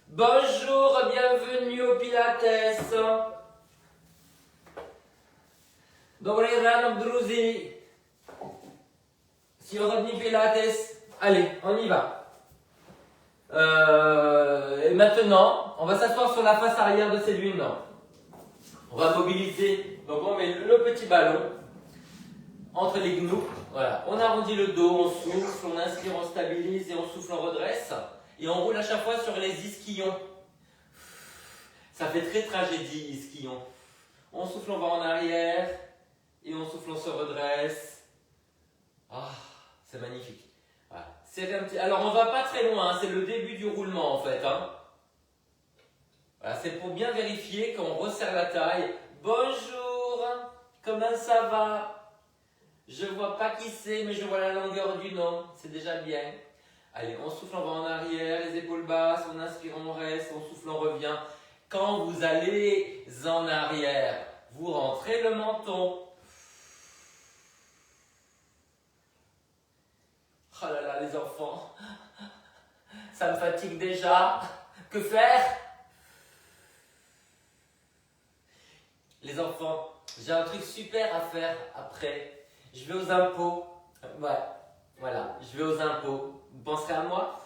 Bonjour, bienvenue au Pilates. Добрый ранок, друзья. Сегодня Pilates. Allez, on y va. Et maintenant, on va s'asseoir sur la face arrière de cette lune. On va mobiliser. Donc on met le petit ballon entre les genoux. Voilà. On arrondit le dos, on souffle, on inspire, on stabilise et on souffle, on redresse. Et on roule à chaque fois sur les ischions. Ça fait très tragédie, ischions. On souffle, on va en arrière. Et on souffle, on se redresse. Ah, c'est magnifique. Voilà. Alors on va pas très loin, hein. C'est le début du roulement en fait. Hein. Voilà, c'est pour bien vérifier qu'on resserre la taille. Bonjour, comment ça va? Je vois pas qui c'est, mais je vois la longueur du nom. C'est déjà bien. Allez, on souffle, on va en arrière, les épaules basses, on inspire, on reste, on souffle, on revient. Quand vous allez en arrière, vous rentrez le menton. Oh là là, les enfants, ça me fatigue déjà. Que faire? Les enfants, j'ai un truc super à faire après. Je vais aux impôts. Ouais, voilà, je vais aux impôts. Vous penserez à moi?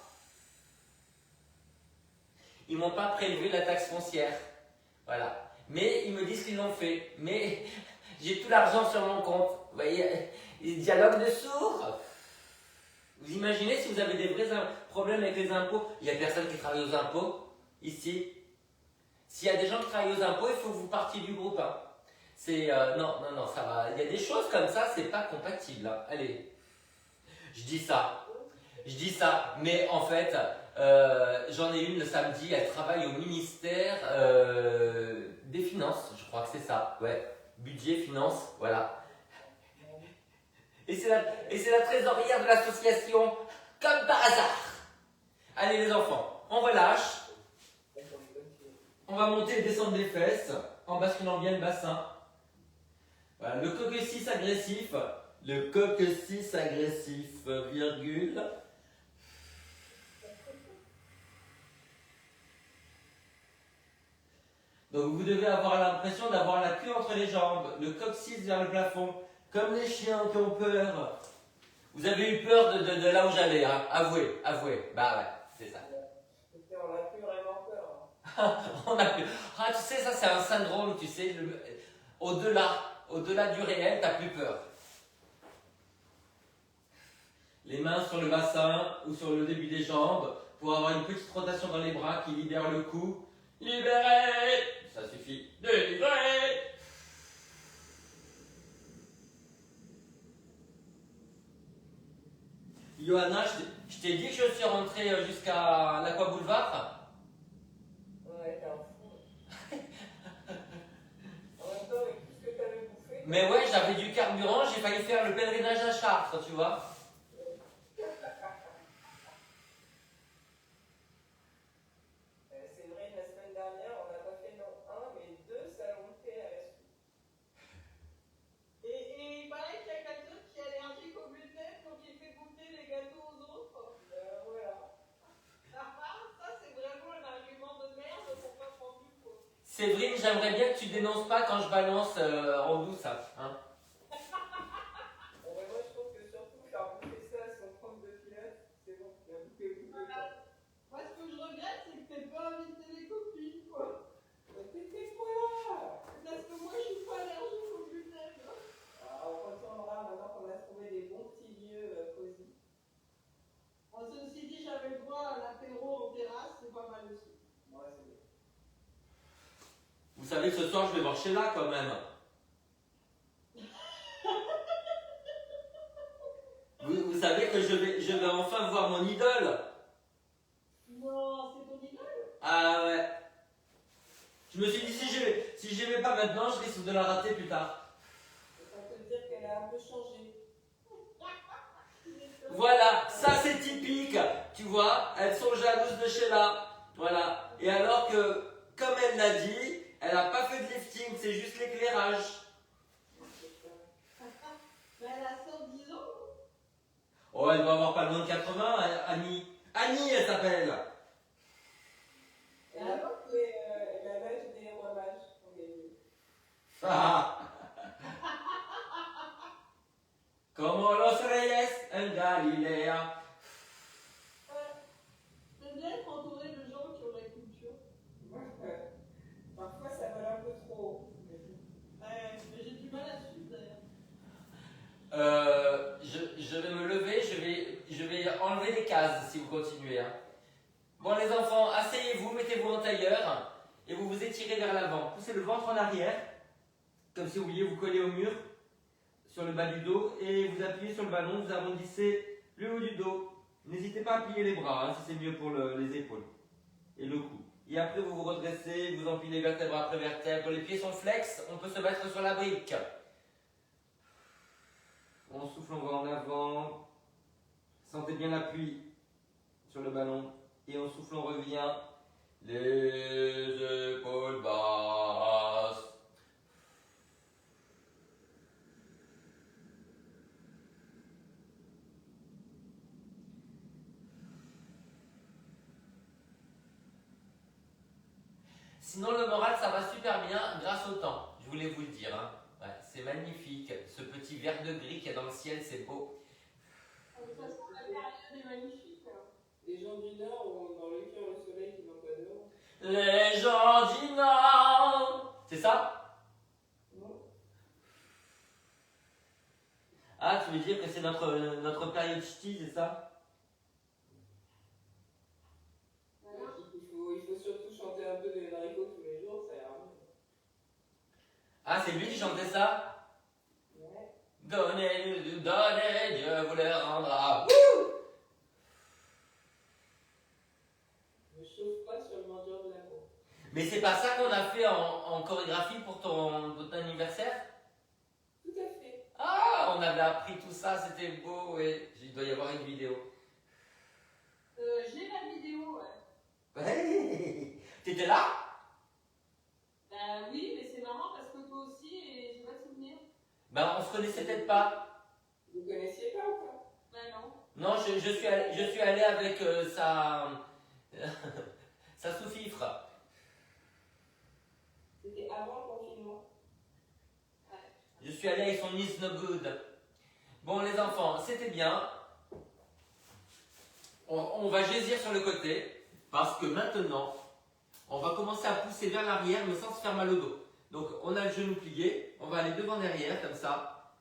Ils m'ont pas prélevé la taxe foncière. Voilà. Mais ils me disent qu'ils l'ont fait. Mais j'ai tout l'argent sur mon compte. Vous voyez, dialogue de sourds. Vous imaginez si vous avez des vrais problèmes avec les impôts? Il n'y a personne qui travaille aux impôts ici. S'il y a des gens qui travaillent aux impôts, il faut que vous partiez du groupe. Hein. C'est non, ça va. Il y a des choses comme ça, c'est pas compatible. Hein. Allez, je dis ça, mais en fait, j'en ai une le samedi. Elle travaille au ministère des Finances. Je crois que c'est ça. Ouais, budget, finances, voilà. Et c'est la trésorière de l'association, comme par hasard. Allez les enfants, on relâche. On va monter et descendre les fesses en basculant bien le bassin. Voilà, le coccyx agressif. Le coccyx agressif, virgule. Donc vous devez avoir l'impression d'avoir la queue entre les jambes, le coccyx vers le plafond. Comme les chiens qui ont peur. Vous avez eu peur de là où j'allais, hein. Avouez. Bah ouais, c'est ça. On a plus vraiment peur. Hein. On a plus. Ah, tu sais, ça c'est un syndrome, tu sais. Au-delà du réel, t'as plus peur. Les mains sur le bassin ou sur le début des jambes pour avoir une petite rotation dans les bras qui libère le cou. Libérez! Ça suffit. Délivrer! Johanna, je t'ai dit que je suis rentré jusqu'à l'Aqua Boulevard. Ouais, t'es un fou. En même temps, avec tout ce que t'avais bouffé. Mais ouais, j'avais du carburant, j'ai failli faire le pèlerinage à Chartres, tu vois. C'est vrai, la semaine dernière, on n'a pas fait non un, mais deux salons de thé à la suite. Et il paraît qu'il y a quelqu'un qui est allergique au gluten, donc il fait goûter les gâteaux aux autres. Voilà. Ça, c'est vraiment un argument de merde pour pas prendre du poids. Séverine, j'aimerais bien que tu dénonces pas quand je balance en douce, hein. Bon, ouais, moi, je trouve que surtout faire bouffer ça à son prof de pilates, c'est bon, il a bouffé. Moi, ce que je regrette, c'est que t'aies pas invité les copines, quoi. T'étais quoi là? Parce que moi, je suis pas allergique au gluten. On retournera maintenant qu'on a trouvé des bons petits lieux cosy. Ceci dit, j'avais le droit à l'apéro en terrasse, c'est pas mal aussi. Ouais, c'est bien. Vous savez que ce soir je vais voir Sheila quand même. Vous savez que je vais enfin voir mon idole. Non, c'est ton idole? Ah ouais. Je me suis dit si je vais pas maintenant, je risque de la rater plus tard. Ça peut dire qu'elle a un peu changé. Voilà, ça c'est typique. Tu vois, elles sont jalouses de Sheila. Voilà. Et alors que, comme elle l'a dit, elle n'a pas fait de lifting, c'est juste l'éclairage. Mais elle a 110 ans. Oh, elle doit avoir pas loin de 80, Annie. Annie, elle s'appelle. intérieur et vous vous étirez vers l'avant. Poussez le ventre en arrière, comme si vous vouliez vous coller au mur sur le bas du dos et vous appuyez sur le ballon, vous arrondissez le haut du dos. N'hésitez pas à plier les bras si c'est mieux pour les épaules et le cou. Et après vous vous redressez, vous empilez vertèbre après vertèbre, les pieds sont flex, on peut se mettre sur la brique. On souffle, on va en avant, sentez bien l'appui sur le ballon et on souffle, on revient, les épaules basses. Sinon le moral ça va super bien grâce au temps, je voulais vous le dire. Hein. Ouais, c'est magnifique, ce petit vert de gris qu'il y a dans le ciel, c'est beau. De toute façon, la période est magnifique. Les gens du Nord ont dans le cœur le soleil qui n'ont pas dehors. Les gens du Nord. C'est ça? Non. Ah, tu veux dire que c'est notre période ch'ti, c'est ça? Il faut surtout chanter un peu de l'haricot tous les jours, ça ira mieux. Ah, c'est lui qui chantait ça? Ouais. Donnez, Dieu vous les rendra. Wouh! Ne chauffe pas sur le mangeur de l'amour. Mais c'est pas ça qu'on a fait en chorégraphie pour ton anniversaire? Tout à fait. Ah, on avait appris tout ça, c'était beau et il doit y avoir une vidéo. J'ai la vidéo, ouais. Ouais. T'étais là? Bah oui, mais c'est marrant parce que toi aussi, et j'ai pas de souvenir. Ben, on se connaissait peut-être pas. Vous connaissiez pas ou pas? Bah non. Non, je suis allé avec sa sous-fifre. C'était avant le confinement. Je suis allé avec son Is No Good. Bon, les enfants, c'était bien. On va gésir sur le côté parce que maintenant, on va commencer à pousser vers l'arrière mais sans se faire mal au dos. Donc, on a le genou plié, on va aller devant derrière comme ça.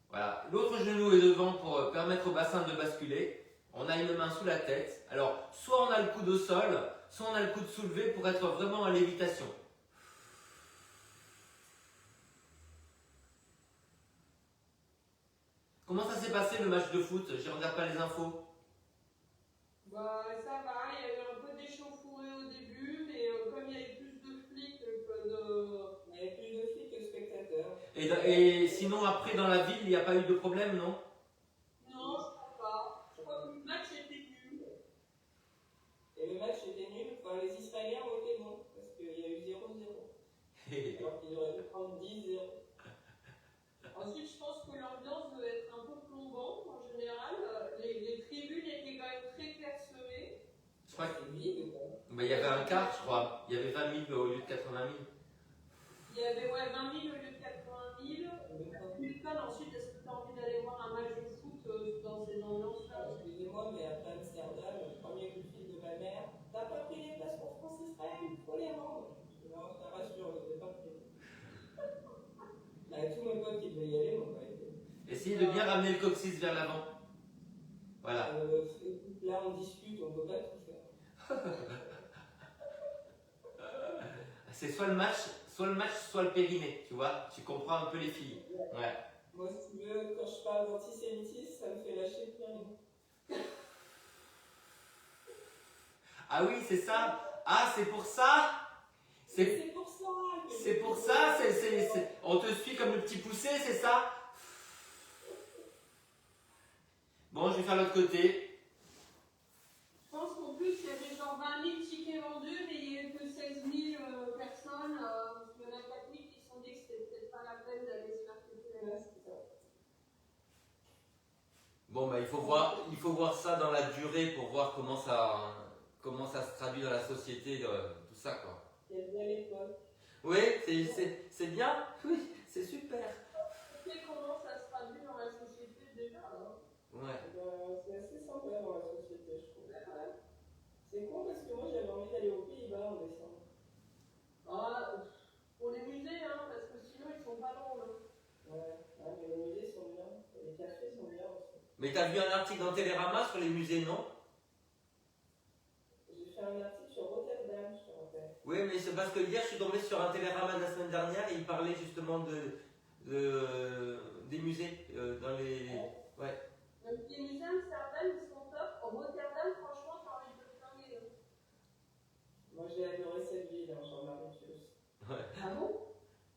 Voilà. L'autre genou est devant pour permettre au bassin de basculer. On a une main sous la tête. Alors, soit on a le coude au sol, soit on a le coude soulevé pour être vraiment en lévitation. Comment ça s'est passé le match de foot? Je ne regarde pas les infos. Bah ça va, il y a eu un peu d'échauffourée au début, mais comme il y avait plus de flics que de... Il y avait plus de flics que de spectateurs. Et sinon, après, dans la ville, il n'y a pas eu de problème, non? Non, je crois pas. Je crois que le match était nul. Et le match était nul. Enfin, les Israéliens ont été bons parce qu'il y a eu 0-0. Alors qu'ils auraient pu prendre 10-0. Ensuite, je pense que l'ambiance devait être un peu plombante en général. Les tribunes étaient quand même très clairsemées. Je crois que... C'est vide ou pas? Bah, il y avait un quart, je crois. Il y avait 20 000 au lieu de 80 000. Il y avait 20 000 au lieu de 80 000. Newton, ensuite, est-ce que tu as envie d'aller voir un match de foot dans ces ambiances-là? Excusez-moi, mais après Amsterdam, le premier coup de fil de ma mère, t'as pas pris les places pour France-Israël, il faut les rendre. Non, ça rassure, je n'ai pas pris. Tous mes potes qui devaient y aller n'ont pas été. Essayez de bien ramener le coccyx vers l'avant. Voilà. Là, on discute, on ne peut pas tout faire. C'est soit le match, soit le périnée, tu vois. Tu comprends un peu les filles. Ouais. Moi, si tu veux, quand je parle d'antisémitisme, ça me fait lâcher plus rien. Ah oui, c'est ça. Ah, c'est pour ça. C'est pour ça. C'est pour ça. On te suit comme le petit poussé, c'est ça? Bon, je vais faire l'autre côté. Je pense qu'en plus, il y avait genre 20 000 tickets vendus, mais il n'y a eu que 16 000 personnes. Il y en a 4 000 qui se sont dit que c'était peut-être pas la peine d'aller se faire péter la gueule. Bon, bah, il faut voir ça dans la durée pour voir comment ça se traduit dans la société, tout ça, quoi. Quelle belle époque. Oui, c'est bien. Oui, c'est super. Tu sais comment ça se traduit dans la société déjà, hein? Ouais. C'est assez sympa dans la société, je trouve. C'est con parce que moi, j'avais envie d'aller aux Pays-Bas en décembre. Ah, pour les musées, hein, parce que sinon ils sont pas longs. Hein. Ouais, mais les musées sont bien. Et les cafés sont bien aussi. Mais t'as vu un article dans Télérama sur les musées, non? J'ai fait un article sur Rotterdam, je te rappelle. Oui, mais c'est parce que hier, je suis tombé sur un télérama de la semaine dernière et il parlait justement des musées dans les... Ouais. Donc, les musées d'Amsterdam, ils sont top. Au Rotterdam, franchement, t'as envie de te flinguer. Moi, j'ai adoré cette ville, hein, Jean-Marie-Pius. Ouais. Ah bon?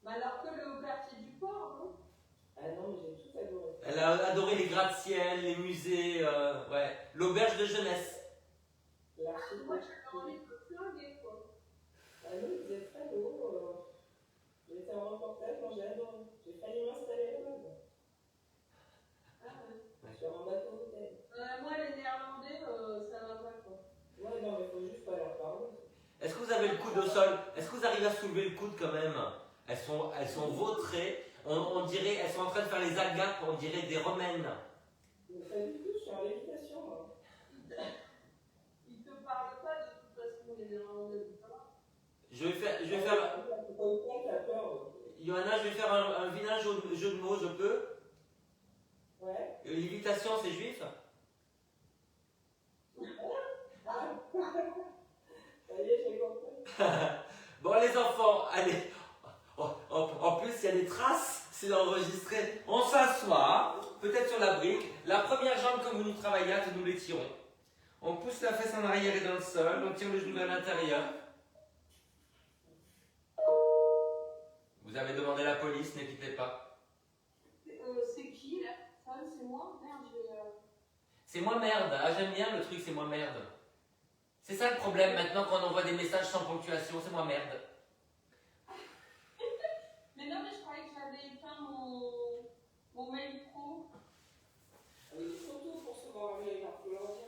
Bah alors que le quartier du port, non? Ah non, mais j'ai tout adoré. Elle a adoré les gratte-ciel, les musées, ouais. L'auberge de jeunesse. Moi, j'avais envie de me flinguer, quoi. Ah non, vous êtes très beau. J'étais en reportage, moi j'ai adoré. J'ai failli m'installer là-bas. Ah ouais. Sur un bateau hôtel. Moi, les Néerlandais, ça va pas, quoi. Ouais, non, mais faut juste pas leur parler. Est-ce que vous avez le coude au sol? Est-ce que vous arrivez à soulever le coude quand même? Elles sont vautrées. On dirait, elles sont en train de faire les agapes, on dirait des romaines. Mais pas du tout, je suis en lévitation, moi. Ils te parlent pas de toute façon, les Néerlandais, ça va? Je vais faire, Johanna, je vais faire un vilain jeu de mots, je peux? Ouais. Lévitation, c'est juif? Ah. Ça y est, j'ai compris. Bon les enfants, allez. En plus, il y a des traces, c'est enregistré. On s'assoit, peut-être sur la brique. La première jambe que vous nous travaillez, nous l'étirons. On pousse la fesse en arrière et dans le sol. On tire le genou vers l'intérieur. Vous avez demandé la police, ne quittez pas. C'est qui, là? Ça, c'est moi? Merde, C'est moi merde. Ah, j'aime bien le truc, c'est moi merde. C'est ça le problème maintenant quand on envoie des messages sans ponctuation, c'est moi merde. Mais non, mais je croyais que j'avais éteint mon mail pro. Mais surtout pour se voir avec l'archéologie.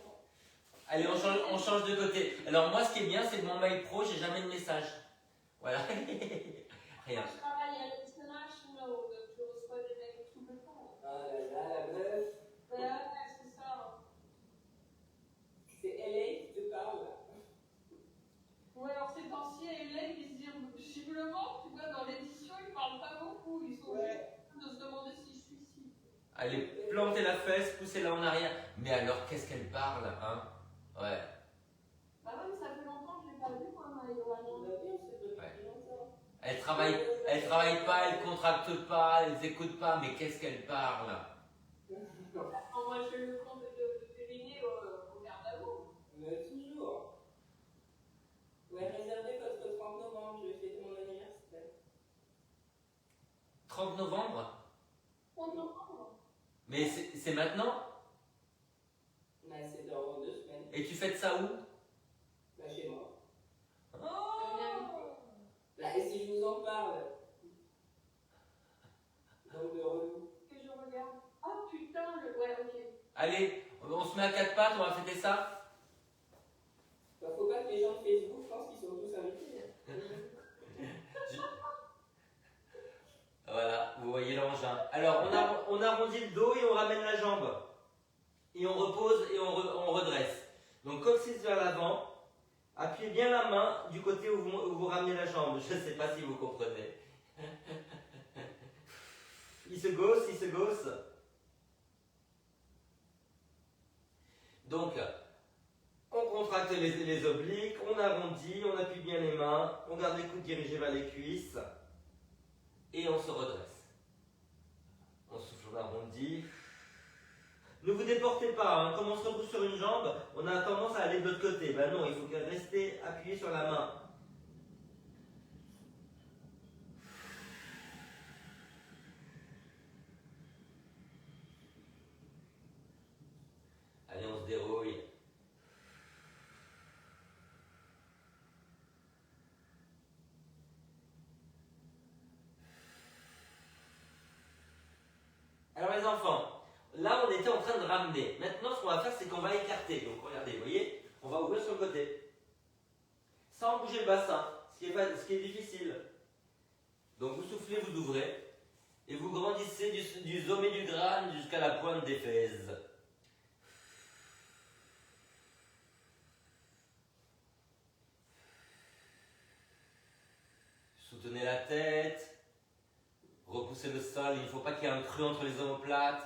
Allez, on change de côté. Alors moi, ce qui est bien, c'est que mon mail pro, j'ai jamais de message. Voilà. Rien. Je travaille à l'International, donc je reçois des mails tout le temps. Ah là là, la meuf. Ouais, c'est ça. C'est LA qui te parle. Ouais, alors ces temps-ci, Hélène, ils se disent, visiblement, tu vois, dans l'édition, ils parlent pas beaucoup. Ils sont juste de se demander si je suis ici. Allez, plantez la fesse, poussez-la en arrière. Mais alors, qu'est-ce qu'elle parle, hein? Ouais. Bah ouais, mais ça fait longtemps que je l'ai pas vu, moi, Johanna. Elle travaille pas, elle contracte pas, elle écoute pas, mais qu'est-ce qu'elle parle? Alors, moi, j'ai le compte de Périnée au garde à vous. Mais toujours. Ouais, réservez votre 30 novembre, je vais fêter mon anniversaire. 30 novembre? 30 novembre. Mais c'est maintenant? Bah, c'est dans 2 semaines. Et tu fêtes ça où? Bah, chez moi. Oh! Bah, et si je vous en parle? Donc, de relou. Que je regarde. Ah putain, ouais, ok. Allez, on se met à quatre pattes, on va fêter ça? Bah, faut pas que les gens de Facebook pensent qu'ils sont tous invités. Voilà, vous voyez l'engin. Alors, on arrondit le dos et on ramène la jambe. Et on repose et on redresse. Donc, coccyx vers l'avant. Appuyez bien la main du côté où vous ramenez la jambe. Je ne sais pas si vous comprenez. Il se gausse, il se gausse. Donc, on contracte les obliques, on arrondit, on appuie bien les mains, on garde les coudes dirigés vers les cuisses et on se redresse. On souffle, on arrondit. Ne vous déportez pas, hein. Comme on se retrouve sur une jambe, on a tendance à aller de l'autre côté. Ben non, il faut rester appuyé sur la main. Allez, on se dérouille. Alors les enfants, là on était en train de ramener. Maintenant ce qu'on va faire c'est qu'on va écarter. Donc regardez, vous voyez, on va ouvrir sur le côté. Sans bouger le bassin, ce qui est difficile. Donc vous soufflez, vous ouvrez. Et vous grandissez du sommet du crâne jusqu'à la pointe des fesses. Soutenez la tête. Repoussez le sol, il ne faut pas qu'il y ait un creux entre les omoplates.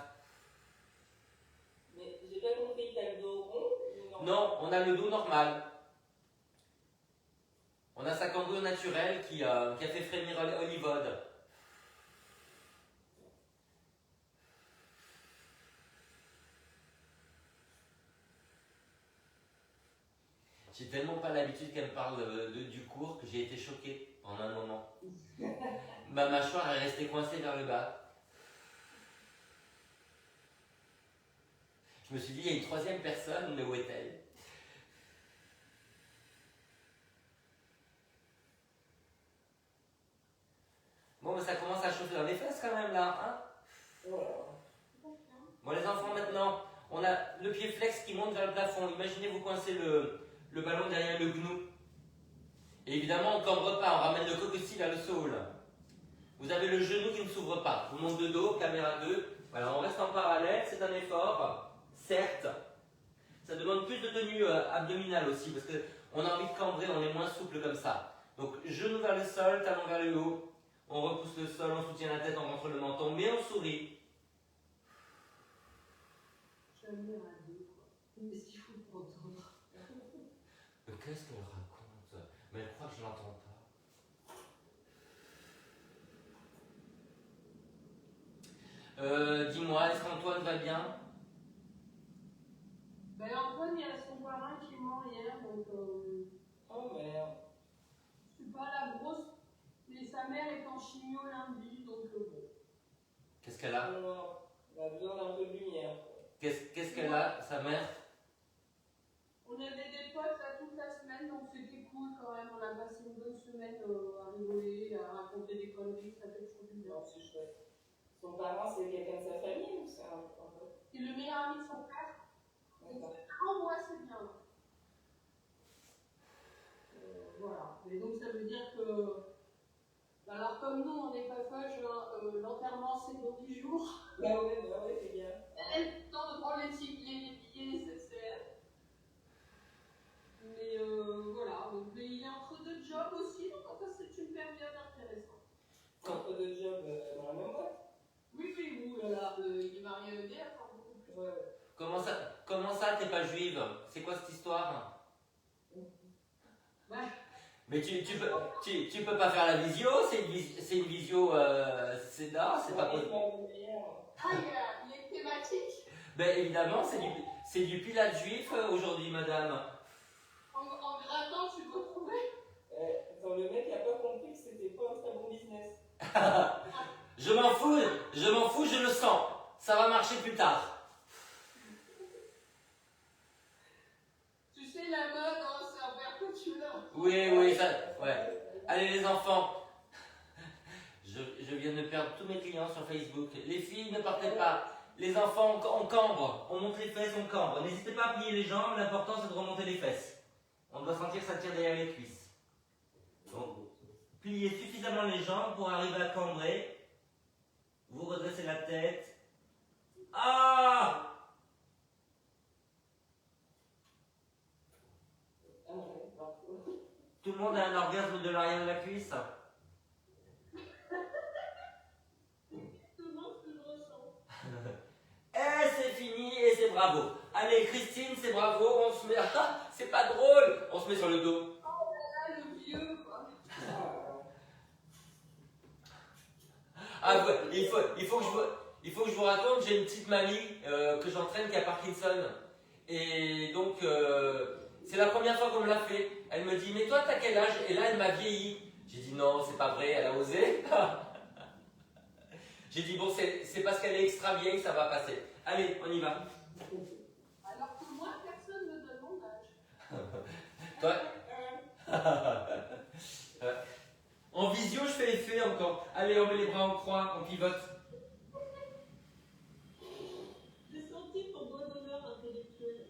Mais j'ai pas compris, t'as le dos rond ou Non, on a le dos normal. On a 52 naturel qui a fait frémir Olivode. J'ai tellement pas l'habitude qu'elle me parle du cours que j'ai été choqué pendant un moment. Ma mâchoire est restée coincée vers le bas. Je me suis dit, il y a une troisième personne, mais où est-elle? Bon, mais ça commence à chauffer dans les fesses quand même là, hein? Bon, les enfants, maintenant, on a le pied flex qui monte vers le plafond. Imaginez vous coincez le ballon derrière le genou. Et évidemment, on ne cambre pas, on ramène le coccyx vers le sol. Vous avez le genou qui ne s'ouvre pas. Je vous montre de dos, caméra 2. Voilà, on reste en parallèle, c'est un effort. Certes, ça demande plus de tenue abdominale aussi, parce qu'on a envie de cambrer, on est moins souple comme ça. Donc, genou vers le sol, talon vers le haut. On repousse le sol, on soutient la tête, on rentre le menton, mais on sourit. J'aime bien la deux, quoi. Qu'est-ce qu'il faut pour entendre? Mais qu'est-ce qu'elle raconte? Mais elle croit que je l'entends pas. Dis-moi, est-ce qu'Antoine va bien? Ben Antoine, il y a son parrain qui est mort hier, donc Oh merde. c'est pas la grosse. Mais sa mère est en chimio lundi, donc bon. Qu'est-ce qu'elle a? Alors, on a besoin d'un peu de lumière. Qu'est-ce qu'elle a, sa mère? On avait des potes là toute la semaine, donc c'était cool quand même. On a passé une bonne semaine à rigoler, à raconter des conneries, ça fait trop du bien. Non, c'est chouette. Son parent, c'est quelqu'un de sa famille ou c'est un pote? C'est le meilleur ami de son frère. D'accord. Oh, ouais, c'est bien. Voilà. Et donc ça veut dire que. Alors, comme nous, on n'est pas fâche, l'enterrement c'est dans 10 jours. Bah ouais, c'est bien. Elle a le temps de prendre les billets nécessaires. Mais voilà, donc, mais il est entre deux jobs aussi, donc enfin, c'est une période intéressante. Entre deux jobs dans la même boîte? Oui, oulala, il est marié à EDF, hein, beaucoup plus. Ouais. Comment ça, t'es pas juive? C'est quoi cette histoire? Ouais. Mais tu peux pas faire la visio, c'est une visio, c'est là, c'est pas possible. Ah, il est thématique. Ben évidemment, c'est du pilates juif aujourd'hui, madame. En grattant, tu peux trouver. Attends, le mec a pas compris que c'était pas un très bon business. Je m'en fous, je le sens. Ça va marcher plus tard. Tu sais, la mode, hein, c'est un verre que tu l'as. Oui, ça, ouais. Allez les enfants. Je viens de perdre tous mes clients sur Facebook. Les filles, ne partez pas. Les enfants, on cambre. On monte les fesses, on cambre. N'hésitez pas à plier les jambes. L'important, c'est de remonter les fesses. On doit sentir que ça tire derrière les cuisses. Donc, pliez suffisamment les jambes pour arriver à cambrer. Vous redressez la tête. Ah! Tout le monde a un orgasme de l'arrière de la cuisse? Et c'est fini et c'est bravo. Allez Christine, c'est bravo, on se met... c'est pas drôle. On se met sur le dos. Oh là là, le vieux, quoi. Ah, ouais, il faut que je vous raconte, j'ai une petite mamie que j'entraîne qui a Parkinson. Et donc, c'est la première fois qu'on me l'a fait. Elle me dit, mais toi, t'as quel âge? Et là, elle m'a vieilli. J'ai dit, non, c'est pas vrai, elle a osé. J'ai dit, bon, c'est parce qu'elle est extra vieille, ça va passer. Allez, on y va. Alors que moi, personne ne me donne mon âge. Toi En visio, je fais l'effet encore. Allez, on met les bras en croix, on pivote. J'ai senti ton bon honneur intellectuel.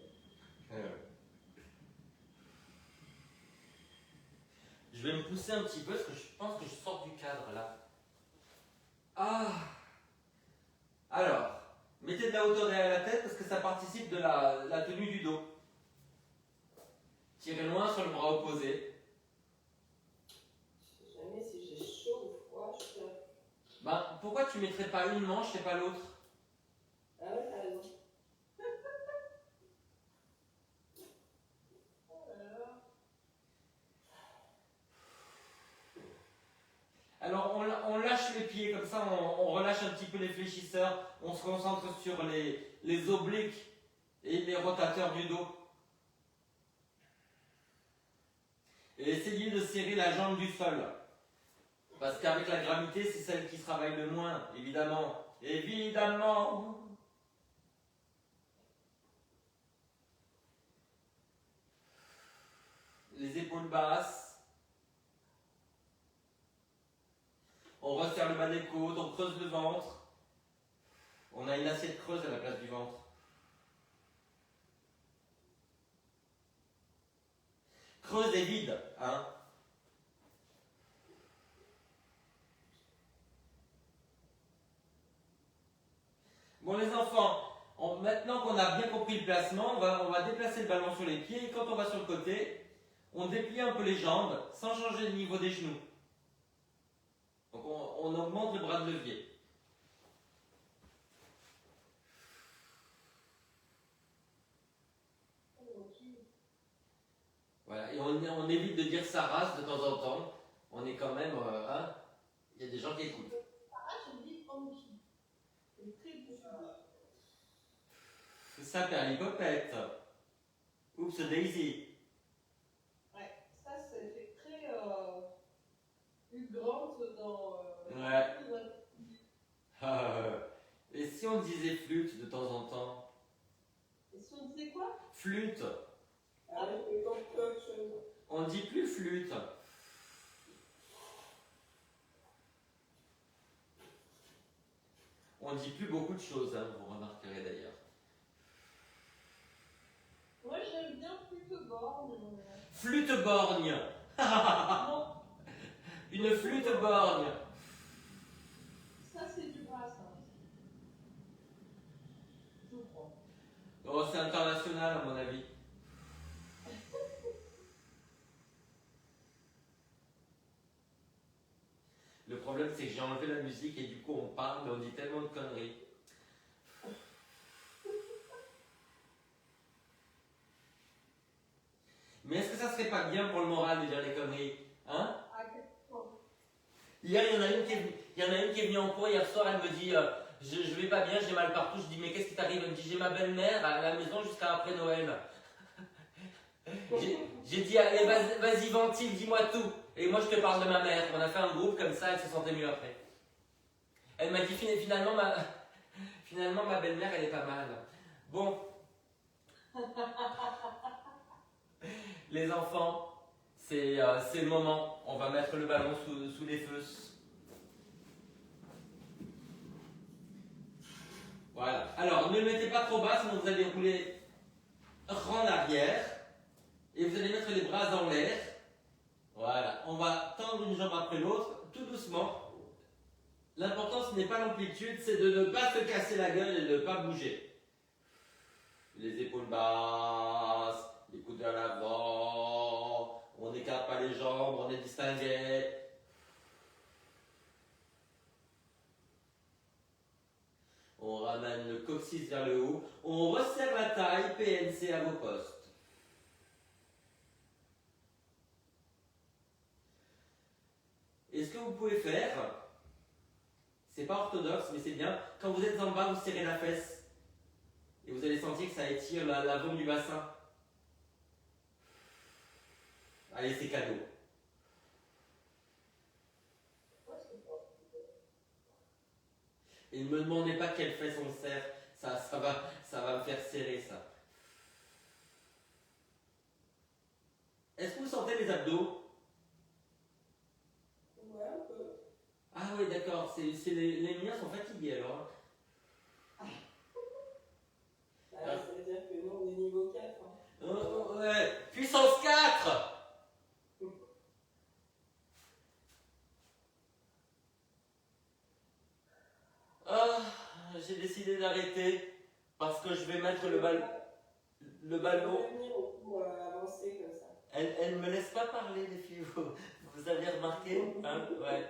Je vais me pousser un petit peu parce que je pense que je sors du cadre là. Ah. Alors, mettez de la hauteur derrière la tête parce que ça participe de la tenue du dos. Tirez loin sur le bras opposé. Je sais jamais si j'ai chaud ou froid. Ben, pourquoi tu mettrais pas une manche et pas l'autre? Ah ouais, t'as raison. Alors on lâche les pieds, comme ça on relâche un petit peu les fléchisseurs, on se concentre sur les obliques et les rotateurs du dos. Et essayez de serrer la jambe du sol. Parce qu'avec la gravité, c'est celle qui travaille le moins, évidemment. Évidemment. Les épaules basses. On resserre le bas des côtes, on creuse le ventre. On a une assiette creuse à la place du ventre. Creuse et vide, hein. Bon les enfants, maintenant qu'on a bien compris le placement, on va déplacer le ballon sur les pieds et quand on va sur le côté, on déplie un peu les jambes sans changer le niveau des genoux. Donc on augmente le bras de levier. Voilà, et on évite de dire sa race de temps en temps. On est quand même, hein, il y a des gens qui écoutent. C'est ça, Perlipopette. Oups, Daisy. Ouais, ça c'est très grande dans. Ouais. Et si on disait flûte de temps en temps? Et si on disait quoi? Flûte. Ah, autre chose. On dit plus flûte. On dit plus beaucoup de choses, hein, vous remarquerez d'ailleurs. Moi j'aime bien flûte borgne. Flûte borgne. Une flûte borgne. Ça c'est du bras, ça. Je crois. Oh, c'est international à mon avis. Le problème, c'est que j'ai enlevé la musique et du coup, on parle, mais on dit tellement de conneries. Mais est-ce que ça serait pas bien pour le moral de dire les conneries? Hein? Hier, il y en a une qui est venue en cours hier soir, elle me dit je vais pas bien, j'ai mal partout. Je dis mais qu'est-ce qui t'arrive? Elle me dit j'ai ma belle-mère à la maison jusqu'à après Noël. J'ai dit allez vas-y ventile, dis-moi tout. Et moi je te parle de ma mère. On a fait un groupe comme ça, elle se sentait mieux après. Elle m'a dit finalement ma belle-mère elle est pas mal. Bon. Les enfants, c'est le moment. On va mettre le ballon sous les feux. Voilà. Alors, ne le mettez pas trop bas, sinon vous allez rouler en arrière. Et vous allez mettre les bras en l'air. Voilà. On va tendre une jambe après l'autre, tout doucement. L'important, ce n'est pas l'amplitude, c'est de ne pas se casser la gueule et de ne pas bouger. Les épaules basses, les coudes vers l'avant. On n'écarte pas les jambes, on est distingué. On ramène le coccyx vers le haut. On resserre la taille, PNC à vos postes. Et ce que vous pouvez faire, c'est pas orthodoxe, mais c'est bien. Quand vous êtes en bas, vous serrez la fesse. Et vous allez sentir que ça étire l'avant du bassin. Allez, c'est cadeau. Et ne me demandez pas quelle fesse on serre. Ça va me faire serrer, ça. Est-ce que vous sentez les abdos? Ouais, un peu. Ah oui, d'accord. Les miens sont fatigués, alors. Ça veut dire que nous, on est niveau 4. Hein. Oh, ouais. Puissance 4. Ah, j'ai décidé d'arrêter parce que je vais mettre le ballon. On va venir au coup avancer comme ça. Elle ne me laisse pas parler, les filles. Vous avez remarqué, hein? Ouais.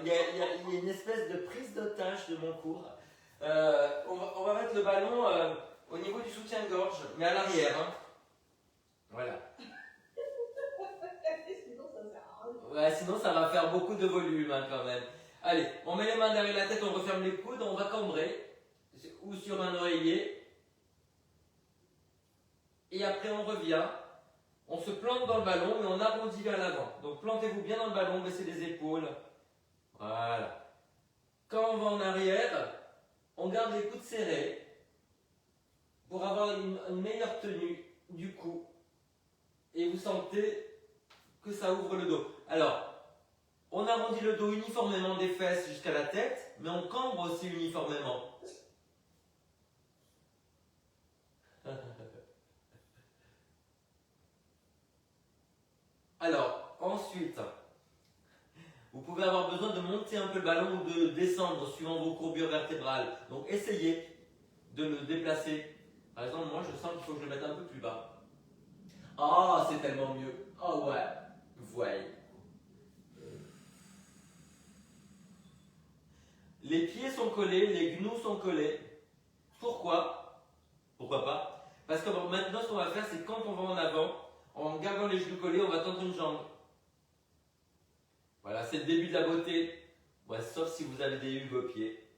Il y a une espèce de prise d'otage de mon cours. On va mettre le ballon au niveau du soutien-gorge, mais à l'arrière. Hein. Voilà. Sinon, ça sert à rien. Ouais, sinon ça va faire beaucoup de volume hein, quand même. Allez, on met les mains derrière la tête, on referme les coudes, on va cambrer. Ou sur un oreiller. Et après on revient. On se plante dans le ballon et on arrondit vers l'avant. Donc plantez-vous bien dans le ballon, baissez les épaules. Voilà. Quand on va en arrière, on garde les coudes serrés pour avoir une meilleure tenue du cou. Et vous sentez que ça ouvre le dos. Alors, on arrondit le dos uniformément des fesses jusqu'à la tête, mais on cambre aussi uniformément. Alors, ensuite, vous pouvez avoir besoin de monter un peu le ballon ou de descendre suivant vos courbures vertébrales. Donc, essayez de le déplacer. Par exemple, moi, je sens qu'il faut que je le mette un peu plus bas. Ah, c'est tellement mieux. Oh ouais, voyez. Les pieds sont collés, les genoux sont collés. Pourquoi? Pourquoi pas? Parce que maintenant, ce qu'on va faire, c'est quand on va en avant, en gardant les genoux collés, on va tendre une jambe. Voilà, c'est le début de la beauté. Ouais, sauf si vous avez des hugues aux pieds.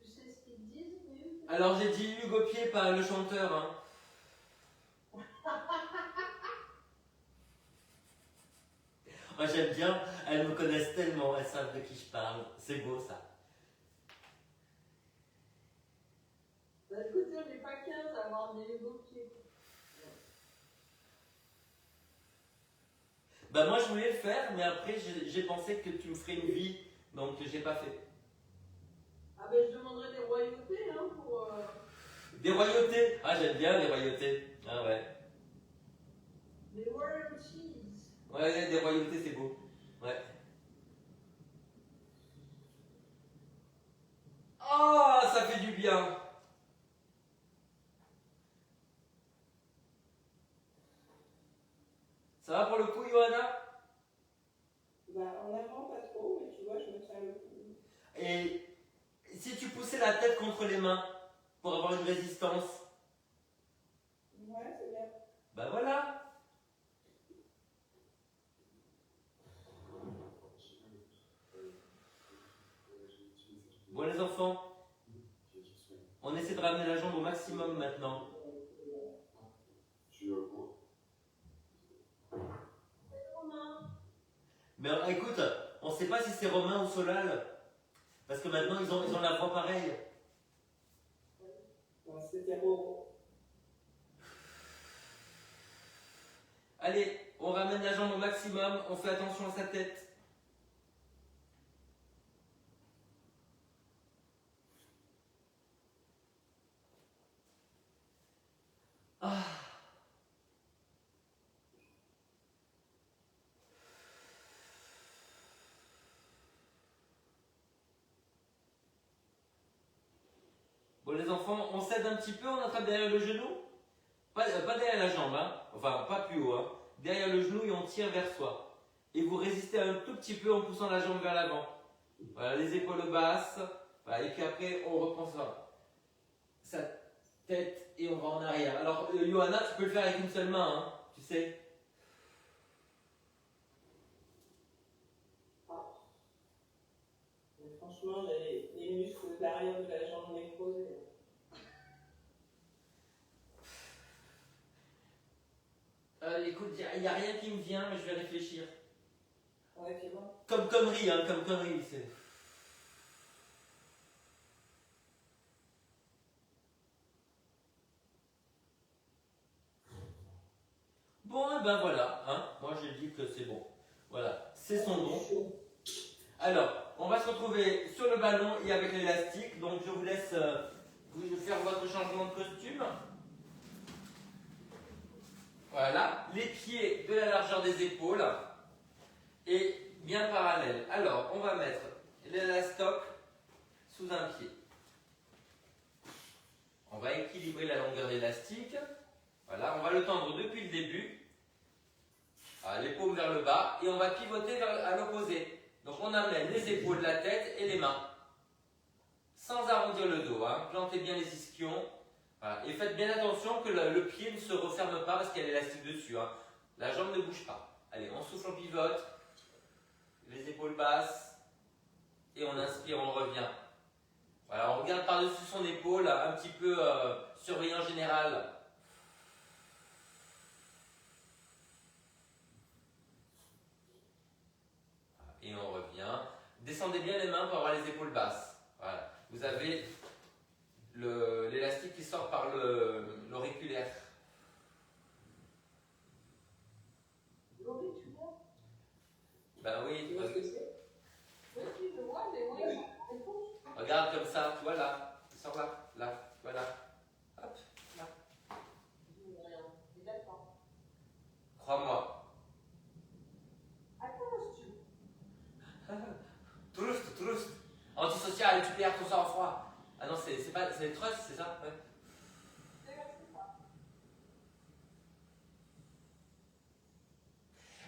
Tu sais ce qu'ils disent, Hugues? Alors, j'ai dit hugues aux pieds, pas le chanteur. Hein. Moi, j'aime bien, elles me connaissent tellement, elles savent de qui je parle. C'est beau, ça. Bah écoute, on n'est pas 15 à avoir des Hugues aux pieds. Bah moi, je voulais le faire, mais après, j'ai pensé que tu me ferais une vie, donc j'ai pas fait. Ah ben je demanderai des royautés hein, pour... Des royautés. Ah, j'aime bien les royautés. Ah ouais. Des royalties. Ouais, des royautés, c'est beau. Ouais. Oh, ça fait du bien. Ça va pour le coup, Johanna? Bah, en avant, pas trop, mais tu vois, je me tiens le cou. Et si tu poussais la tête contre les mains pour avoir une résistance? Ouais, c'est bien. Bah voilà. Bon les enfants, on essaie de ramener la jambe au maximum maintenant. Mais écoute, on ne sait pas si c'est Romain ou Solal, parce que maintenant ils ont la voix pareille. Non, c'était beau. Allez, on ramène la jambe au maximum, on fait attention à sa tête. Ah. Bon les enfants, on s'aide un petit peu, on attrape derrière le genou. Pas derrière la jambe, hein. Enfin pas plus haut. Hein. Derrière le genou et on tire vers soi. Et vous résistez un tout petit peu en poussant la jambe vers l'avant. Voilà, les épaules basses. Voilà, et puis après on reprend sa tête et on va en arrière. Alors Johanna, tu peux le faire avec une seule main, hein, tu sais. Mais franchement, les muscles derrière de la jambe nécrosés. Écoute, il n'y a rien qui me vient, mais je vais réfléchir. Ouais, c'est bon. Comme connerie, hein, comme connerie, c'est... Bon, et ben voilà, hein. Moi j'ai dit que c'est bon. Voilà, c'est son don. Alors, on va se retrouver sur le ballon et avec l'élastique. Donc je vous laisse vous faire votre changement de costume. Voilà, les pieds de la largeur des épaules et bien parallèles. Alors, on va mettre l'élastoc sous un pied. On va équilibrer la longueur d'élastique. Voilà, on va le tendre depuis le début. Les paumes vers le bas et on va pivoter à l'opposé. Donc on amène les épaules, la tête et les mains. Sans arrondir le dos, hein. Plantez bien les ischions. Voilà. Et faites bien attention que le pied ne se referme pas parce qu'il y a l'élastique dessus. Hein. La jambe ne bouge pas. Allez, on souffle, on pivote. Les épaules basses. Et on inspire, on revient. Voilà, on regarde par-dessus son épaule, un petit peu surveillant général. Et on revient. Descendez bien les mains pour avoir les épaules basses. Voilà. Vous avez l'élastique qui sort par l'auriculaire. L'auriculaire? Ben oui. Tu vois ce que c'est? Oui, je vois, mais moi, je comprends. Regarde comme ça, tu vois là. Il sort là, là, voilà. Hop, là. Rien. D'accord. Crois-moi. Attends, Trust, trust. Antisocial, tu perds ton sang-froid. Ah non, c'est les trusts, c'est ça? Ouais.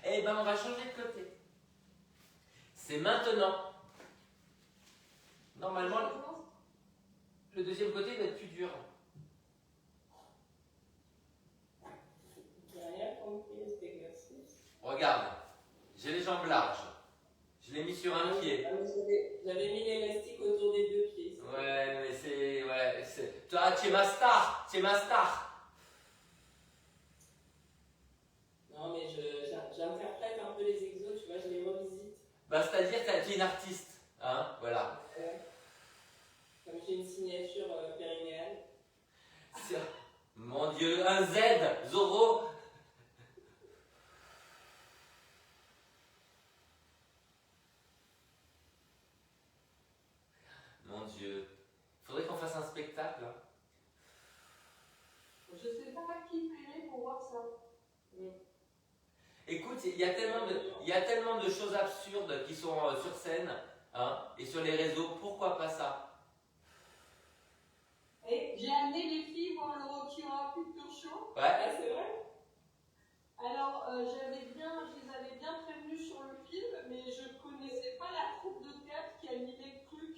Eh ben, on va changer de côté. C'est maintenant. Normalement, le deuxième côté va être plus dur. J'ai rien compris de cet exercice. Regarde, j'ai les jambes larges. Je l'ai mis sur un pied. Ah, mais j'avais mis l'élastique autour des deux pieds. Ouais, mais c'est... Ouais, c'est... Toi, tu es ma star. Tu es ma star. Non, mais j'interprète un peu les exos, tu vois, je les revisite. Bah, c'est-à-dire que tu es une artiste. Hein, voilà. Comme j'ai une signature périnéale. Mon Dieu, un Z, Zorro. Mon Dieu. Faudrait qu'on fasse un spectacle. Hein. Je sais pas qui paierait pour voir ça. Écoute, il y a tellement de choses absurdes qui sont sur scène hein, et sur les réseaux. Pourquoi pas ça? Et j'ai amené les filles voir le Rocky Horror Picture Show. Ouais. Ah, c'est vrai? Alors, je les avais bien prévenus sur le film, mais je connaissais pas la troupe de théâtre qui animait le truc.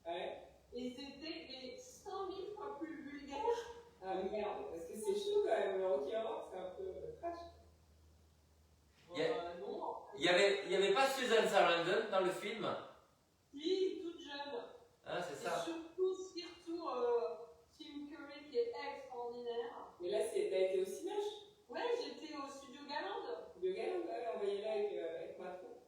Ouais. Et c'était les 100 000 fois plus vulgaire. Ah merde, parce que c'est chaud quand même, le Rocky Horror, c'est un peu trash. Non. Il y avait pas Susan Sarandon dans le film? Si, toute jeune. Ah, c'est Et ça. surtout, Tim Curry qui est extraordinaire. Mais là, t'as été au Cinoche? Ouais, j'étais au Studio Galand. Le gars, on voyait là avec ma troupe.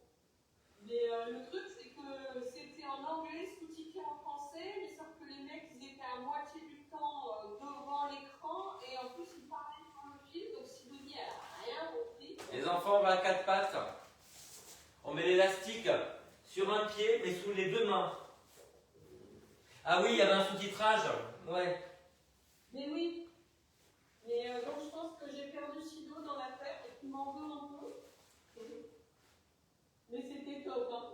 Mais le truc, c'est que c'était en anglais, sous-titré en français, mais sauf que les mecs, ils étaient à moitié du temps devant l'écran, et en plus, ils parlaient sur le film, donc Sidonie, elle a rien compris. Les enfants, on va à quatre pattes. On met l'élastique sur un pied, mais sous les deux mains. Ah oui, il y avait un sous-titrage. Ouais. Mais oui. Mais donc, je pense que j'ai perdu Sido dans l'affaire, et qu'il m'en veut un peu. Mais c'était top, hein.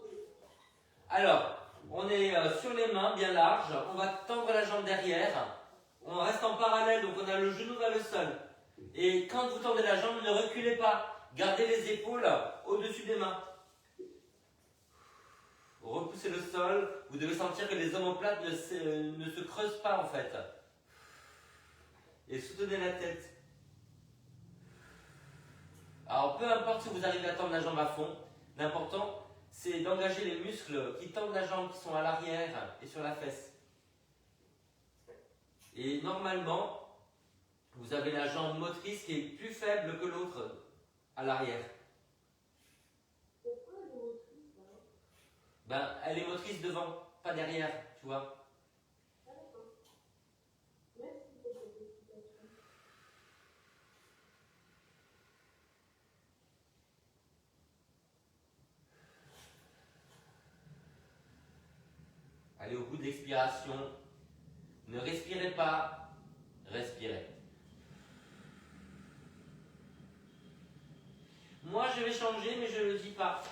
Alors, on est sur les mains, bien larges. On va tendre la jambe derrière. On reste en parallèle, donc on a le genou vers le sol. Et quand vous tendez la jambe, ne reculez pas. Gardez les épaules au-dessus des mains. Repoussez le sol. Vous devez sentir que les omoplates ne se creusent pas en fait. Et soutenez la tête. Alors peu importe si vous arrivez à tendre la jambe à fond, l'important c'est d'engager les muscles qui tendent la jambe, qui sont à l'arrière et sur la fesse. Et normalement, vous avez la jambe motrice qui est plus faible que l'autre à l'arrière. Pourquoi elle est motrice, là? Ben, elle est motrice devant, pas derrière, tu vois. Ah, d'accord. Merci pour cette explication. Allez au bout de l'expiration. Ne respirez pas, respirez. Moi, je vais changer, mais je ne le dis pas.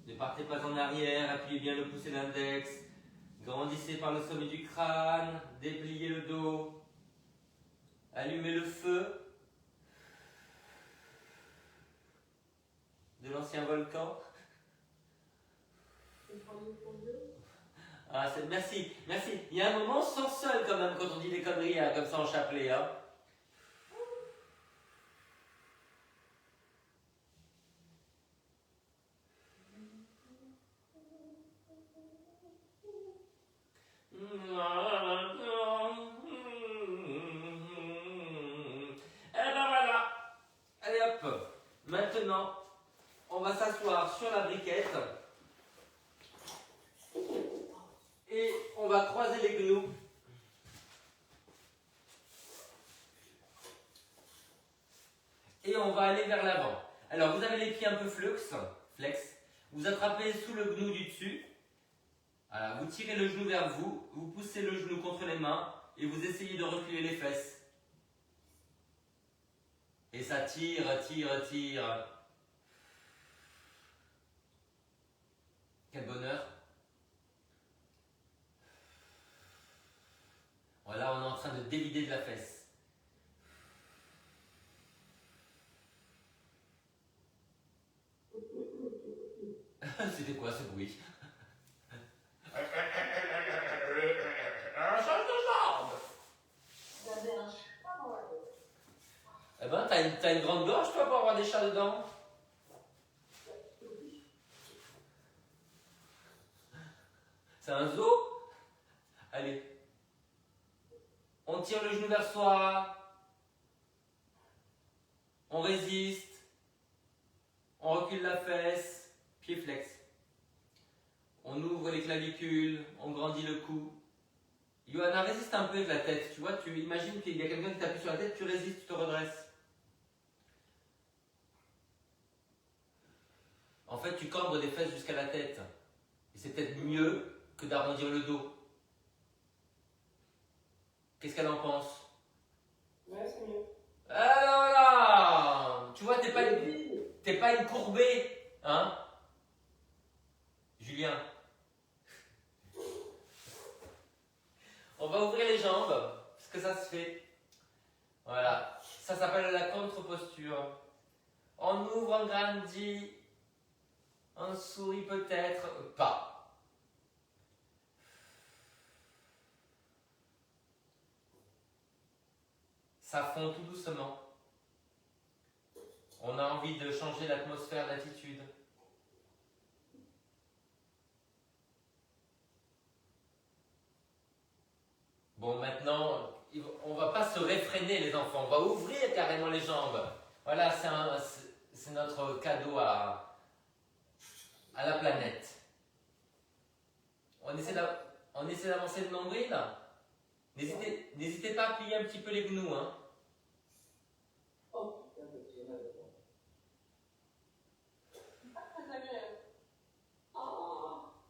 Ne partez pas en arrière, appuyez bien le pouce et l'index. Grandissez par le sommet du crâne, dépliez le dos. Allumez le feu de l'ancien volcan. Ah, merci, merci. Il y a un moment, on se sent seul quand même quand on dit des conneries hein, comme ça en chapelet. Hein. Eh ben voilà. Allez hop. Maintenant, on va s'asseoir sur la briquette. Et on va croiser les genoux. Et on va aller vers l'avant. Alors vous avez les pieds un peu flex. Vous attrapez sous le genou du dessus. Voilà, vous tirez le genou vers vous. Vous poussez le genou contre les mains. Et vous essayez de reculer les fesses. Et ça tire, tire, tire. Quel bonheur. Voilà, on est en train de dévider de la fesse. C'était quoi ce bruit? Un change de jambe. Eh ben, t'as une grande gorge toi pour avoir des chats dedans? C'est un zoo? Allez. On tire le genou vers soi. On résiste. On recule la fesse. Pied flex. On ouvre les clavicules. On grandit le cou. Johanna, résiste un peu avec la tête. Tu vois, tu imagines qu'il y a quelqu'un qui t'appuie sur la tête, tu résistes, tu te redresses. En fait, tu cambres des fesses jusqu'à la tête. Et c'est peut-être mieux que d'arrondir le dos. Qu'est-ce qu'elle en pense? Ouais, c'est mieux. Alors là, tu vois, t'es pas une courbée, hein, Julien. On va ouvrir les jambes, parce que ça se fait. Voilà, ça s'appelle la contre-posture. On ouvre, on grandit, on sourit peut-être, pas. Ça fond tout doucement. On a envie de changer l'atmosphère d'attitude. Bon, maintenant, on va pas se réfréner les enfants, on va ouvrir carrément les jambes. Voilà, c'est notre cadeau à la planète. On essaie d'avancer le nombril. N'hésitez pas à plier un petit peu les genoux. Hein.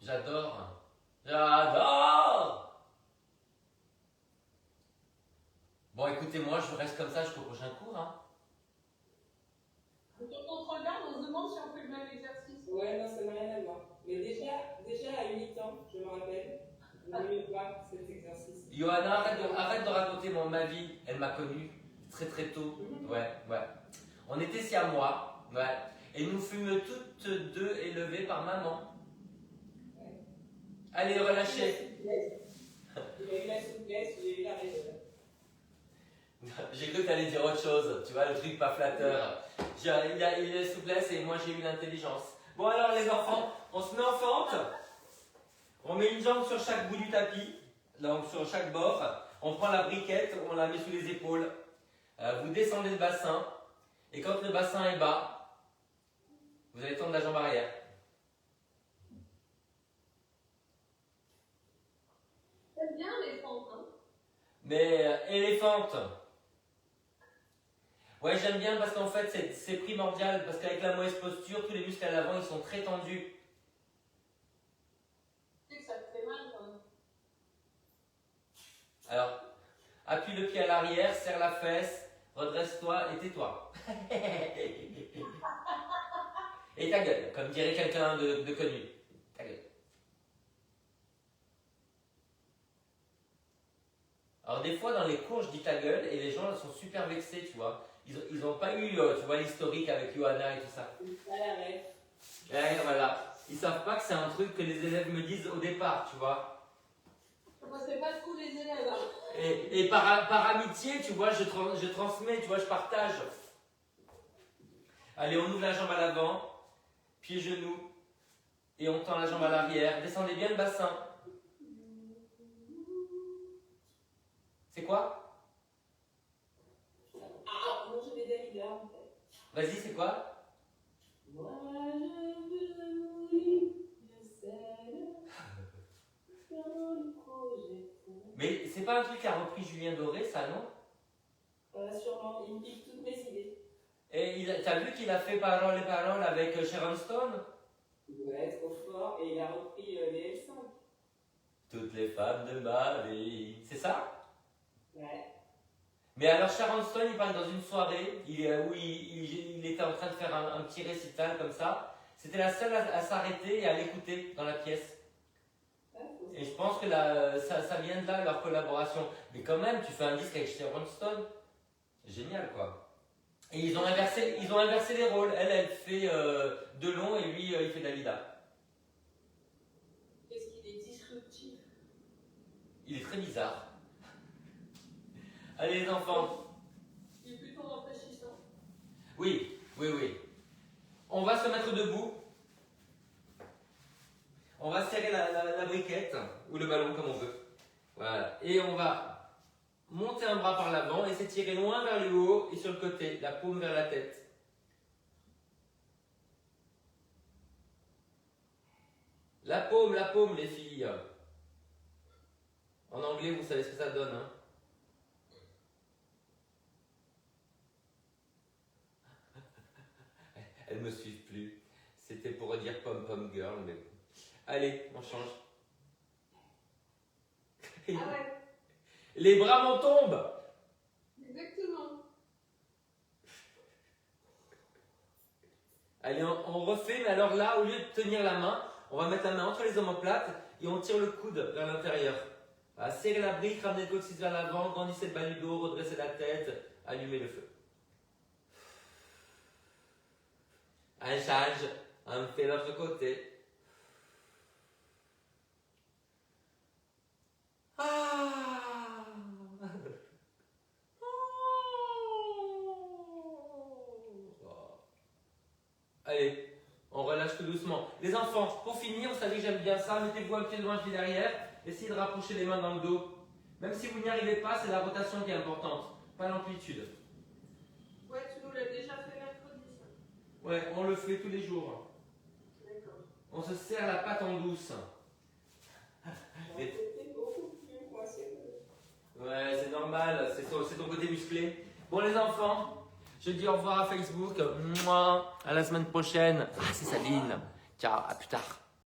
J'adore. J'adore. Bon, écoutez-moi, je reste comme ça jusqu'au prochain cours. Hein. Quand on te regarde, on se demande si on fait le même exercice. Ouais, non, ça n'a rien à voir. Mais déjà à 8 ans, je me rappelle, je n'aimais pas cet exercice. Johanna, arrête de raconter ma vie. Elle m'a connu très très tôt. Ouais. On était siamois. Ouais. Et nous fûmes toutes deux élevées par maman. Ouais. Allez, relâchez. J'ai eu la souplesse, j'ai eu la raison. J'ai cru que tu allais dire autre chose. Tu vois, le truc pas flatteur. Il a eu la souplesse et moi j'ai eu l'intelligence. Bon alors les enfants, on se met en fente. On met une jambe sur chaque bout du tapis. Donc sur chaque bord. On prend la briquette, on la met sous les épaules. Vous descendez le bassin. Et quand le bassin est bas, vous allez tendre la jambe arrière. J'aime bien les fentes, hein. Mais éléphante. Ouais, j'aime bien parce qu'en fait c'est primordial. Parce qu'avec la mauvaise posture, tous les muscles à l'avant ils sont très tendus. Tu sais que ça te fait mal quand même. Alors, appuie le pied à l'arrière, serre la fesse, redresse-toi et tais-toi. Et ta gueule, comme dirait quelqu'un de connu. Ta gueule. Alors des fois dans les cours je dis ta gueule et les gens sont super vexés, tu vois. Ils n'ont pas eu, tu vois, l'historique avec Johanna et tout ça. Ouais, voilà. Ils savent pas que c'est un truc que les élèves me disent au départ, tu vois. fait pas tous les élèves. Hein. Et par amitié, tu vois, je transmets, tu vois, je partage. Allez, on ouvre la jambe à l'avant, pied genou, et on tend la jambe à l'arrière. Descendez bien le bassin. C'est quoi? Ah, moi je vais Dalida en fait. Vas-y, c'est quoi? Moi je veux mourir, je sais, dans le projet. Mais c'est pas un truc qu'a repris Julien Doré, ça, non? Sûrement, il me pique toutes mes idées. Et t'as vu qu'il a fait Paroles et Paroles avec Sharon Stone? Ouais, trop fort. Et il a repris les L5. Toutes les femmes de ma vie. C'est ça? Ouais. Mais alors Sharon Stone, il parle dans une soirée où il était en train de faire un petit récital comme ça. C'était la seule à s'arrêter et à l'écouter dans la pièce. Et je pense que ça vient de là, leur collaboration. Mais quand même, tu fais un disque avec Sharon Stone. Génial, quoi. Et ils ont inversé les rôles. Elle fait Delon et lui, il fait Dalida. Qu'est-ce qu'il est disruptif. Il est très bizarre. Allez, les enfants. Il est plutôt rafraîchissant. Oui. On va se mettre debout. On va serrer la briquette ou le ballon comme on veut. Voilà. Et on va monter un bras par l'avant et s'étirer loin vers le haut et sur le côté, la paume vers la tête. La paume, les filles. En anglais, vous savez ce que ça donne, hein? Elles me suivent plus. C'était pour dire pom-pom girl, mais bon. Allez, on change. Ah ouais, Les bras m'en tombent. exactement. Allez, on refait, mais alors là, au lieu de tenir la main, on va mettre la main entre les omoplates et on tire le coude vers l'intérieur. Voilà, serrez la brique, ramenez le coccyx vers l'avant, grandissez le bas du dos, redressez la tête, allumez le feu. Un change, on fait l'autre côté. Ah. Allez, on relâche tout doucement. Les enfants, pour finir, vous savez que j'aime bien ça, mettez-vous un pied devant, un pied derrière, essayez de rapprocher les mains dans le dos. Même si vous n'y arrivez pas, c'est la rotation qui est importante, pas l'amplitude. Ouais, tu nous l'as déjà fait mercredi, ça. Ouais, on le fait tous les jours. D'accord. On se serre la patte en douce. C'était beaucoup plus coincé. Ouais, c'est normal, c'est ton côté musclé. Bon les enfants, je dis au revoir à Facebook. Mouah, à la semaine prochaine. Ah, c'est Sabine. Ciao, à plus tard.